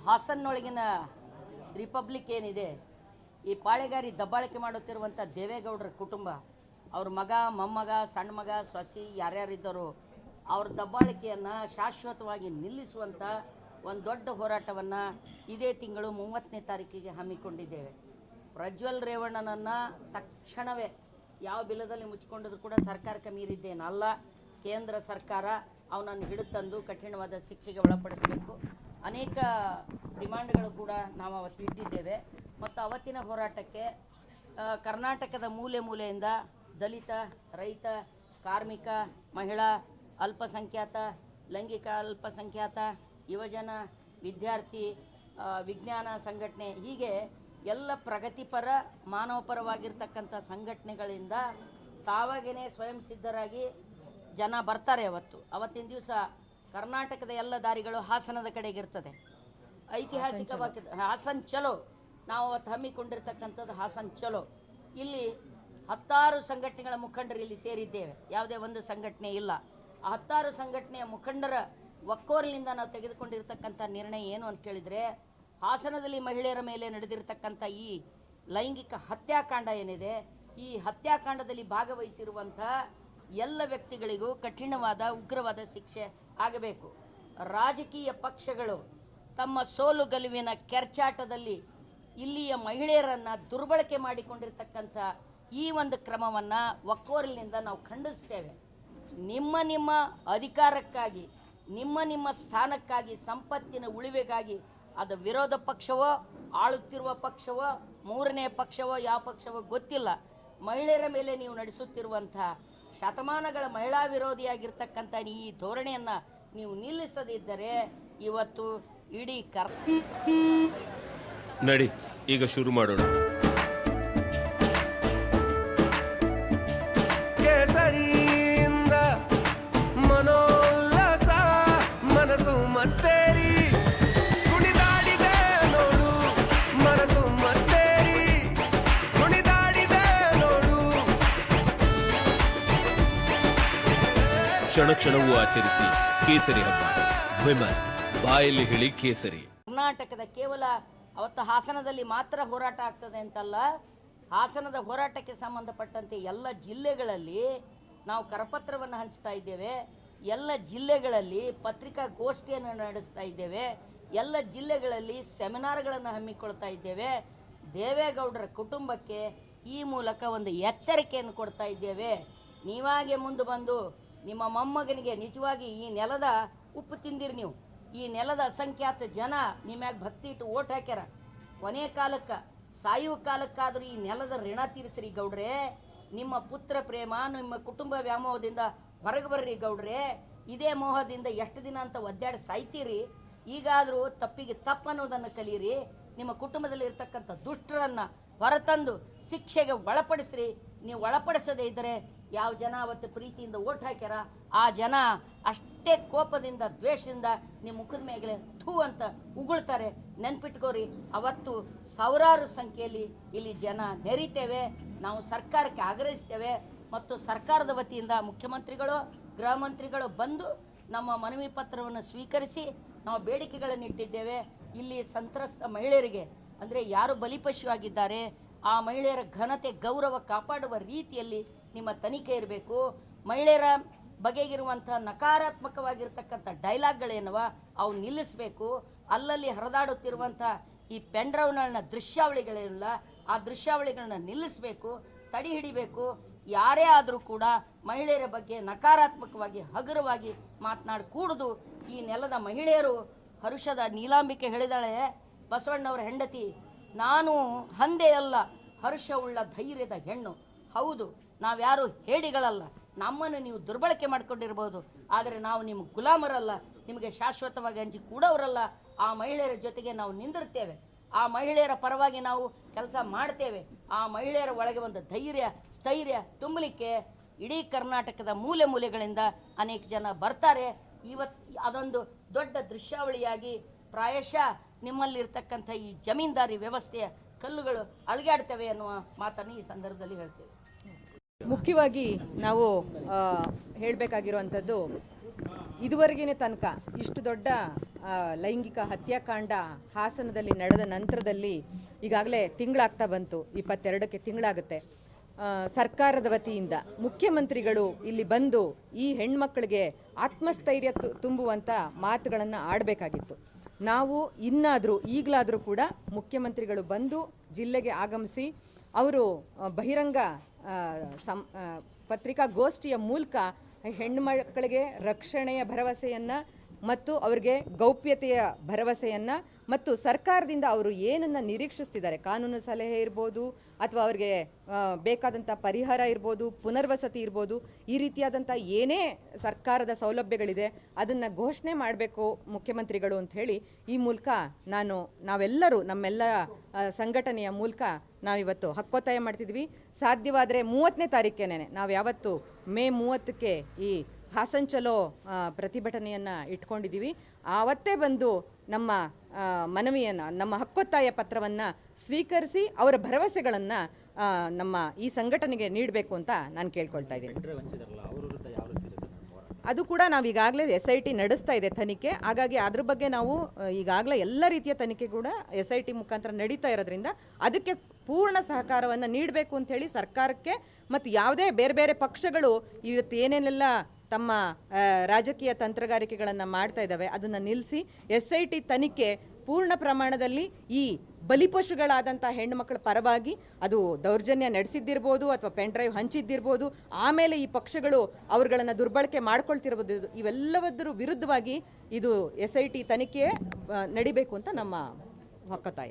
ಹಾಸನ್ನೊಳಗಿನ republic ಏನಿದೆ, ಈ ಪಾಳೆಗಾರಿ ದಬ್ಬಾಳಿಕೆ ಮಾಡುತ್ತಿರುವಂಥ ದೇವೇಗೌಡರ ಕುಟುಂಬ, ಅವ್ರ ಮಗ, ಮೊಮ್ಮಗ, ಸಣ್ಣ ಮಗ, ಸೊಸಿ ಯಾರ್ಯಾರಿದ್ದರು, ಅವ್ರ ದಬ್ಬಾಳಿಕೆಯನ್ನು ಶಾಶ್ವತವಾಗಿ ನಿಲ್ಲಿಸುವಂಥ ಒಂದು ದೊಡ್ಡ ಹೋರಾಟವನ್ನು ಇದೇ ತಿಂಗಳು 30ನೇ ತಾರೀಕಿಗೆ ಹಮ್ಮಿಕೊಂಡಿದ್ದೇವೆ. ಪ್ರಜ್ವಲ್ ರೇವಣ್ಣನನ್ನು ತಕ್ಷಣವೇ ಯಾವ ಬಿಲ್ಲದಲ್ಲಿ ಮುಚ್ಚಿಕೊಂಡಿದ್ರು ಕೂಡ ಸರ್ಕಾರಕ್ಕೆ ಮೀರಿದ್ದೇನಲ್ಲ. ಕೇಂದ್ರ ಸರ್ಕಾರ ಅವನನ್ನು ಹಿಡಿತಂದು ಕಠಿಣವಾದ ಶಿಕ್ಷೆಗೆ ಒಳಪಡಿಸಬೇಕು. ಅನೇಕ ಡಿಮಾಂಡ್ಗಳು ಕೂಡ ನಾವು ಅವತ್ತು ಇಟ್ಟಿದ್ದೇವೆ. ಮತ್ತು ಅವತ್ತಿನ ಹೋರಾಟಕ್ಕೆ ಕರ್ನಾಟಕದ ಮೂಲೆ ಮೂಲೆಯಿಂದ ದಲಿತ, ರೈತ, ಕಾರ್ಮಿಕ, ಮಹಿಳಾ, ಅಲ್ಪಸಂಖ್ಯಾತ, ಲೈಂಗಿಕ ಅಲ್ಪಸಂಖ್ಯಾತ, ಯುವಜನ, ವಿದ್ಯಾರ್ಥಿ, ವಿಜ್ಞಾನ ಸಂಘಟನೆ, ಹೀಗೆ ಎಲ್ಲ ಪ್ರಗತಿಪರ ಮಾನವಪರವಾಗಿರ್ತಕ್ಕಂಥ ಸಂಘಟನೆಗಳಿಂದ ತಾವಾಗೇನೆ ಸ್ವಯಂ ಸಿದ್ಧರಾಗಿ ಜನ ಬರ್ತಾರೆ. ಅವತ್ತಿನ ದಿವಸ ಕರ್ನಾಟಕದ ಎಲ್ಲ ದಾರಿಗಳು ಹಾಸನದ ಕಡೆಗಿರ್ತದೆ. ಐತಿಹಾಸಿಕವಾಗಿ ಹಾಸನ್ ಚಲೋ ನಾವು ಅವತ್ತು ಹಮ್ಮಿಕೊಂಡಿರ್ತಕ್ಕಂಥದ್ದು ಹಾಸನ್ ಚಲೋ. ಇಲ್ಲಿ 10 ಸಂಘಟನೆಗಳ ಮುಖಂಡರು ಇಲ್ಲಿ ಸೇರಿದ್ದೇವೆ, ಯಾವುದೇ ಒಂದು ಸಂಘಟನೆ ಇಲ್ಲ. ಆ 10 ಸಂಘಟನೆಯ ಮುಖಂಡರ ಒಕ್ಕೋಲಿನಿಂದ ನಾವು ತೆಗೆದುಕೊಂಡಿರ್ತಕ್ಕಂಥ ನಿರ್ಣಯ ಏನು ಅಂತ ಕೇಳಿದರೆ, ಹಾಸನದಲ್ಲಿ ಮಹಿಳೆಯರ ಮೇಲೆ ನಡೆದಿರ್ತಕ್ಕಂಥ ಈ ಲೈಂಗಿಕ ಹತ್ಯಾಕಾಂಡ ಏನಿದೆ, ಈ ಹತ್ಯಾಕಾಂಡದಲ್ಲಿ ಭಾಗವಹಿಸಿರುವಂಥ ಎಲ್ಲ ವ್ಯಕ್ತಿಗಳಿಗೂ ಕಠಿಣವಾದ ಉಗ್ರವಾದ ಶಿಕ್ಷೆ ಆಗಬೇಕು. ರಾಜಕೀಯ ಪಕ್ಷಗಳು ತಮ್ಮ ಸೋಲು ಗೆಲುವಿನ ಕೆರ್ಚಾಟದಲ್ಲಿ ಇಲ್ಲಿಯ ಮಹಿಳೆಯರನ್ನು ದುರ್ಬಳಕೆ ಮಾಡಿಕೊಂಡಿರ್ತಕ್ಕಂಥ ಈ ಒಂದು ಕ್ರಮವನ್ನು ಒಕ್ಕೋಲಿನಿಂದ ನಾವು ಖಂಡಿಸ್ತೇವೆ. ನಿಮ್ಮ ಅಧಿಕಾರಕ್ಕಾಗಿ, ನಿಮ್ಮ ಸ್ಥಾನಕ್ಕಾಗಿ, ಸಂಪತ್ತಿನ ಉಳಿವಿಗಾಗಿ, ಅದು ವಿರೋಧ ಪಕ್ಷವೋ, ಆಳುತ್ತಿರುವ ಪಕ್ಷವೋ, ಮೂರನೇ ಪಕ್ಷವೋ, ಯಾವ ಪಕ್ಷವೋ ಗೊತ್ತಿಲ್ಲ, ಮಹಿಳೆಯರ ಮೇಲೆ ನೀವು ನಡೆಸುತ್ತಿರುವಂಥ ಶತಮಾನಗಳ ಮಹಿಳಾ ವಿರೋಧಿಯಾಗಿರ್ತಕ್ಕಂಥ ಈ ಧೋರಣೆಯನ್ನು ನೀವು ನಿಲ್ಲಿಸದಿದ್ದರೆ ಇವತ್ತು ಇಡೀ ನಡಿ ಈಗ ಶುರು ಮಾಡೋಣ. ಕೇಸರಿಯಿಂದ ಮನೋಲ್ಲಾಸ ಮನಸ್ಸು ಮತ್ತೇರಿ ಕುಣಿದಾಡಿದೆ ನೋಡು, ಮನಸ್ಸು ಮತ್ತೇರಿ ಕುಣಿದಾಡಿದೆ ನೋಡು. ಕ್ಷಣ ಕ್ಷಣವೂ ಆಚರಿಸಿ ಕೇಸರಿ ಹಬ್ಬ. ವಿಮಲ್ ಬಾಯಲ್ಲಿ ಹೇಳಿ ಕೇಸರಿ. ಕರ್ನಾಟಕದ ಕೇವಲ ಅವತ್ತು ಹಾಸನದಲ್ಲಿ ಮಾತ್ರ ಹೋರಾಟ ಆಗ್ತದೆ ಅಂತಲ್ಲ, ಹಾಸನದ ಹೋರಾಟಕ್ಕೆ ಸಂಬಂಧಪಟ್ಟಂತೆ ಎಲ್ಲ ಜಿಲ್ಲೆಗಳಲ್ಲಿ ನಾವು ಕರಪತ್ರವನ್ನು ಹಂಚ್ತಾ ಇದ್ದೇವೆ, ಎಲ್ಲ ಜಿಲ್ಲೆಗಳಲ್ಲಿ ಪತ್ರಿಕಾಗೋಷ್ಠಿಯನ್ನು ನಡೆಸ್ತಾ ಇದ್ದೇವೆ, ಎಲ್ಲ ಜಿಲ್ಲೆಗಳಲ್ಲಿ ಸೆಮಿನಾರ್ಗಳನ್ನು ಹಮ್ಮಿಕೊಳ್ತಾ ಇದ್ದೇವೆ. ದೇವೇಗೌಡರ ಕುಟುಂಬಕ್ಕೆ ಈ ಮೂಲಕ ಒಂದು ಎಚ್ಚರಿಕೆಯನ್ನು ಕೊಡ್ತಾ ಇದ್ದೇವೆ. ನೀವಾಗೆ ಮುಂದೆ ಬಂದು ನಿಮ್ಮ ಮೊಮ್ಮಗನಿಗೆ ನಿಜವಾಗಿ ಈ ನೆಲದ ಉಪ್ಪು ತಿಂದಿರಿ, ನೀವು ಈ ನೆಲದ ಅಸಂಖ್ಯಾತ ಜನ ನಿಮ್ಯಾಗ ಭಕ್ತಿ ಇಟ್ಟು ಓಟ್ ಹಾಕ್ಯಾರ. ಕೊನೆ ಕಾಲಕ್ಕೆ ಸಾಯುವ ಕಾಲಕ್ಕಾದರೂ ಈ ನೆಲದ ಋಣ ತೀರಿಸ್ರಿ ಗೌಡ್ರೆ. ನಿಮ್ಮ ಪುತ್ರ ಪ್ರೇಮ, ನಿಮ್ಮ ಕುಟುಂಬ ವ್ಯಾಮೋಹದಿಂದ ಹೊರಗೆ ಬರ್ರಿ ಗೌಡ್ರೆ. ಇದೇ ಮೋಹದಿಂದ ಎಷ್ಟು ದಿನ ಅಂತ ಒದ್ದಾಡಿ ಸಾಯ್ತೀರಿ. ಈಗಾದರೂ ತಪ್ಪಿಗೆ ತಪ್ಪನ್ನೋದನ್ನು ಕಲೀರಿ. ನಿಮ್ಮ ಕುಟುಂಬದಲ್ಲಿ ಇರ್ತಕ್ಕಂಥ ದುಷ್ಟರನ್ನು ಹೊರತಂದು ಶಿಕ್ಷೆಗೆ ಒಳಪಡಿಸ್ರಿ. ನೀವು ಒಳಪಡಿಸದೇ ಇದ್ದರೆ ಯಾವ ಜನ ಅವತ್ತು ಪ್ರೀತಿಯಿಂದ ಓಟ್ ಹಾಕ್ಯಾರ ಆ ಜನ ಅಷ್ಟೇ ಕೋಪದಿಂದ, ದ್ವೇಷದಿಂದ ನಿಮ್ಮ ಮುಖದ ಮೇಲೆ ಥೂ ಅಂತ ಉಗುಳ್ತಾರೆ. ನೆನ್ಪಿಟ್ಕೋರಿ, ಅವತ್ತು ಸಾವಿರಾರು ಸಂಖ್ಯೆಯಲ್ಲಿ ಇಲ್ಲಿ ಜನ ನೆರೀತೇವೆ. ನಾವು ಸರ್ಕಾರಕ್ಕೆ ಆಗ್ರಹಿಸ್ತೇವೆ ಮತ್ತು ಸರ್ಕಾರದ ವತಿಯಿಂದ ಮುಖ್ಯಮಂತ್ರಿಗಳು, ಗೃಹ ಮಂತ್ರಿಗಳು ಬಂದು ನಮ್ಮ ಮನವಿ ಪತ್ರವನ್ನು ಸ್ವೀಕರಿಸಿ ನಾವು ಬೇಡಿಕೆಗಳನ್ನು ಇಟ್ಟಿದ್ದೇವೆ. ಇಲ್ಲಿ ಸಂತ್ರಸ್ತ ಮಹಿಳೆಯರಿಗೆ, ಅಂದರೆ ಯಾರು ಬಲಿಪಶು ಆಗಿದ್ದಾರೆ ಆ ಮಹಿಳೆಯರ ಘನತೆ, ಗೌರವ ಕಾಪಾಡುವ ರೀತಿಯಲ್ಲಿ ನಿಮ್ಮ ತನಿಖೆ ಇರಬೇಕು. ಮಹಿಳೆಯರ ಬಗೆಗಿರುವಂಥ ನಕಾರಾತ್ಮಕವಾಗಿರ್ತಕ್ಕಂಥ ಡೈಲಾಗ್ಗಳೇನವ ಅವು ನಿಲ್ಲಿಸಬೇಕು. ಅಲ್ಲಲ್ಲಿ ಹರಿದಾಡುತ್ತಿರುವಂಥ ಈ ಪೆನ್ಡ್ರೈವ್ನ ದೃಶ್ಯಾವಳಿಗಳೇನಿಲ್ಲ ಆ ದೃಶ್ಯಾವಳಿಗಳನ್ನ ನಿಲ್ಲಿಸಬೇಕು, ತಡೆ ಹಿಡಿಬೇಕು. ಯಾರೇ ಆದರೂ ಕೂಡ ಮಹಿಳೆಯರ ಬಗ್ಗೆ ನಕಾರಾತ್ಮಕವಾಗಿ, ಹಗುರವಾಗಿ ಮಾತನಾಡಕೂಡದು. ಈ ನೆಲದ ಮಹಿಳೆಯರು, ಹರುಷದ ನೀಲಾಂಬಿಕೆ ಹೇಳಿದಾಳೆ, ಬಸವಣ್ಣವರ ಹೆಂಡತಿ, ನಾನು ಹಂದೆ ಅಲ್ಲ, ಹರ್ಷವುಳ್ಳ ಧೈರ್ಯದ ಹೆಣ್ಣು. ಹೌದು, ನಾವ್ಯಾರು ಹೇಡಿಗಳಲ್ಲ, ನಮ್ಮನ್ನು ನೀವು ದುರ್ಬಳಕೆ ಮಾಡ್ಕೊಂಡಿರ್ಬೋದು, ಆದರೆ ನಾವು ನಿಮ್ಮ ಗುಲಾಮರಲ್ಲ, ನಿಮಗೆ ಶಾಶ್ವತವಾಗಿ ಹಂಚಿ ಕೂಡವರಲ್ಲ. ಆ ಮಹಿಳೆಯರ ಜೊತೆಗೆ ನಾವು ನಿಂದಿರ್ತೇವೆ, ಆ ಮಹಿಳೆಯರ ಪರವಾಗಿ ನಾವು ಕೆಲಸ ಮಾಡ್ತೇವೆ. ಆ ಮಹಿಳೆಯರ ಒಳಗೆ ಒಂದು ಧೈರ್ಯ, ಸ್ಥೈರ್ಯ ತುಂಬಲಿಕ್ಕೆ ಇಡೀ ಕರ್ನಾಟಕದ ಮೂಲೆ ಮೂಲೆಗಳಿಂದ ಅನೇಕ ಜನ ಬರ್ತಾರೆ. ಇವತ್ತು ಅದೊಂದು ದೊಡ್ಡ ದೃಶ್ಯಾವಳಿಯಾಗಿ ಪ್ರಾಯಶಃ ನಿಮ್ಮಲ್ಲಿರ್ತಕ್ಕಂಥ ಈ ಜಮೀನ್ದಾರಿ ವ್ಯವಸ್ಥೆಯ ಕಲ್ಲುಗಳು ಅಲುಗಾಡ್ತವೆ ಅನ್ನುವ ಮಾತನ್ನು ಈ ಸಂದರ್ಭದಲ್ಲಿ ಹೇಳ್ತೇವೆ. ಮುಖ್ಯವಾಗಿ ನಾವು ಹೇಳಬೇಕಾಗಿರುವಂಥದ್ದು, ಇದುವರೆಗಿನ ತನಕ ಇಷ್ಟು ದೊಡ್ಡ ಲೈಂಗಿಕ ಹತ್ಯಾಕಾಂಡ ಹಾಸನದಲ್ಲಿ ನಡೆದ ನಂತರದಲ್ಲಿ ಈಗಾಗಲೇ ತಿಂಗಳಾಗ್ತಾ ಬಂತು, 22ಕ್ಕೆ ತಿಂಗಳಾಗುತ್ತೆ. ಸರ್ಕಾರದ ವತಿಯಿಂದ ಮುಖ್ಯಮಂತ್ರಿಗಳು ಇಲ್ಲಿ ಬಂದು ಈ ಹೆಣ್ಮಕ್ಳಿಗೆ ಆತ್ಮಸ್ಥೈರ್ಯ ತುಂಬುವಂಥ ಮಾತುಗಳನ್ನು ಆಡಬೇಕಾಗಿತ್ತು. ನಾವು ಈಗಲಾದರೂ ಕೂಡ ಮುಖ್ಯಮಂತ್ರಿಗಳು ಬಂದು ಜಿಲ್ಲೆಗೆ ಆಗಮಿಸಿ ಅವರು ಬಹಿರಂಗ ಪತ್ರಿಕಾಗೋಷ್ಠಿಯ ಮೂಲಕ ಹೆಣ್ಣುಮಕ್ಕಳಿಗೆ ರಕ್ಷಣೆಯ ಭರವಸೆಯನ್ನು ಮತ್ತು ಅವರಿಗೆ ಗೌಪ್ಯತೆಯ ಭರವಸೆಯನ್ನು ಮತ್ತು ಸರ್ಕಾರದಿಂದ ಅವರು ಏನನ್ನು ನಿರೀಕ್ಷಿಸ್ತಿದ್ದಾರೆ, ಕಾನೂನು ಸಲಹೆ ಇರ್ಬೋದು ಅಥವಾ ಅವರಿಗೆ ಬೇಕಾದಂಥ ಪರಿಹಾರ ಇರ್ಬೋದು, ಪುನರ್ವಸತಿ ಇರ್ಬೋದು, ಈ ರೀತಿಯಾದಂಥ ಏನೇ ಸರ್ಕಾರದ ಸೌಲಭ್ಯಗಳಿದೆ ಅದನ್ನು ಘೋಷಣೆ ಮಾಡಬೇಕು ಮುಖ್ಯಮಂತ್ರಿಗಳು ಅಂತ ಹೇಳಿ ಈ ಮೂಲಕ ನಾವೆಲ್ಲರೂ ನಮ್ಮೆಲ್ಲ ಸಂಘಟನೆಯ ಮೂಲಕ ನಾವಿವತ್ತು ಹಕ್ಕೊತ್ತಾಯ ಮಾಡ್ತಿದ್ವಿ. ಸಾಧ್ಯವಾದರೆ 30ನೇ ತಾರೀಕೇನೆ ನಾವು ಯಾವತ್ತು ಮೇ 30ಕ್ಕೆ ಈ ಹಾಸನ್ ಚಲೋ ಪ್ರತಿಭಟನೆಯನ್ನು ಇಟ್ಕೊಂಡಿದ್ದೀವಿ. ಆವತ್ತೇ ಬಂದು ನಮ್ಮ ಮನವಿಯನ್ನು, ನಮ್ಮ ಹಕ್ಕೊತ್ತಾಯ ಪತ್ರವನ್ನು ಸ್ವೀಕರಿಸಿ ಅವರ ಭರವಸೆಗಳನ್ನು ನಮ್ಮ ಈ ಸಂಘಟನೆಗೆ ನೀಡಬೇಕು ಅಂತ ನಾನು ಕೇಳ್ಕೊಳ್ತಾ ಇದ್ದೀನಿ. ಅದು ಕೂಡ ನಾವು ಈಗಾಗಲೇ SIT ನಡೆಸ್ತಾ ಇದೆ ತನಿಖೆ. ಹಾಗಾಗಿ ಅದ್ರ ಬಗ್ಗೆ ನಾವು ಈಗಾಗಲೇ ಎಲ್ಲ ರೀತಿಯ ತನಿಖೆ ಕೂಡ SIT ಮುಖಾಂತರ ನಡೀತಾ ಇರೋದ್ರಿಂದ ಅದಕ್ಕೆ ಪೂರ್ಣ ಸಹಕಾರವನ್ನು ನೀಡಬೇಕು ಅಂತ ಹೇಳಿ ಸರ್ಕಾರಕ್ಕೆ ಮತ್ತು ಯಾವುದೇ ಬೇರೆ ಬೇರೆ ಪಕ್ಷಗಳು ಇವತ್ತು ಏನೇನೆಲ್ಲ ತಮ್ಮ ರಾಜಕೀಯ ತಂತ್ರಗಾರಿಕೆಗಳನ್ನು ಮಾಡ್ತಾ ಇದ್ದಾವೆ ಅದನ್ನು ನಿಲ್ಲಿಸಿ SIT ತನಿಖೆ ಪೂರ್ಣ ಪ್ರಮಾಣದಲ್ಲಿ ಈ ಬಲಿಪಶುಗಳಾದಂಥ ಹೆಣ್ಣುಮಕ್ಕಳ ಪರವಾಗಿ ಅದು ದೌರ್ಜನ್ಯ ನಡೆಸಿದ್ದಿರ್ಬೋದು ಅಥವಾ ಪೆನ್ ಡ್ರೈವ್ ಹಂಚಿದ್ದಿರ್ಬೋದು, ಆಮೇಲೆ ಈ ಪಕ್ಷಗಳು ಅವ್ರುಗಳನ್ನು ದುರ್ಬಳಕೆ ಮಾಡ್ಕೊಳ್ತಿರ್ಬೋದು, ಇವೆಲ್ಲವದ್ರ ವಿರುದ್ಧವಾಗಿ ಇದು SIT ತನಿಖೆ ನಡಿಬೇಕು ಅಂತ ನಮ್ಮ ಹಕ್ಕೊತ್ತಾಯ.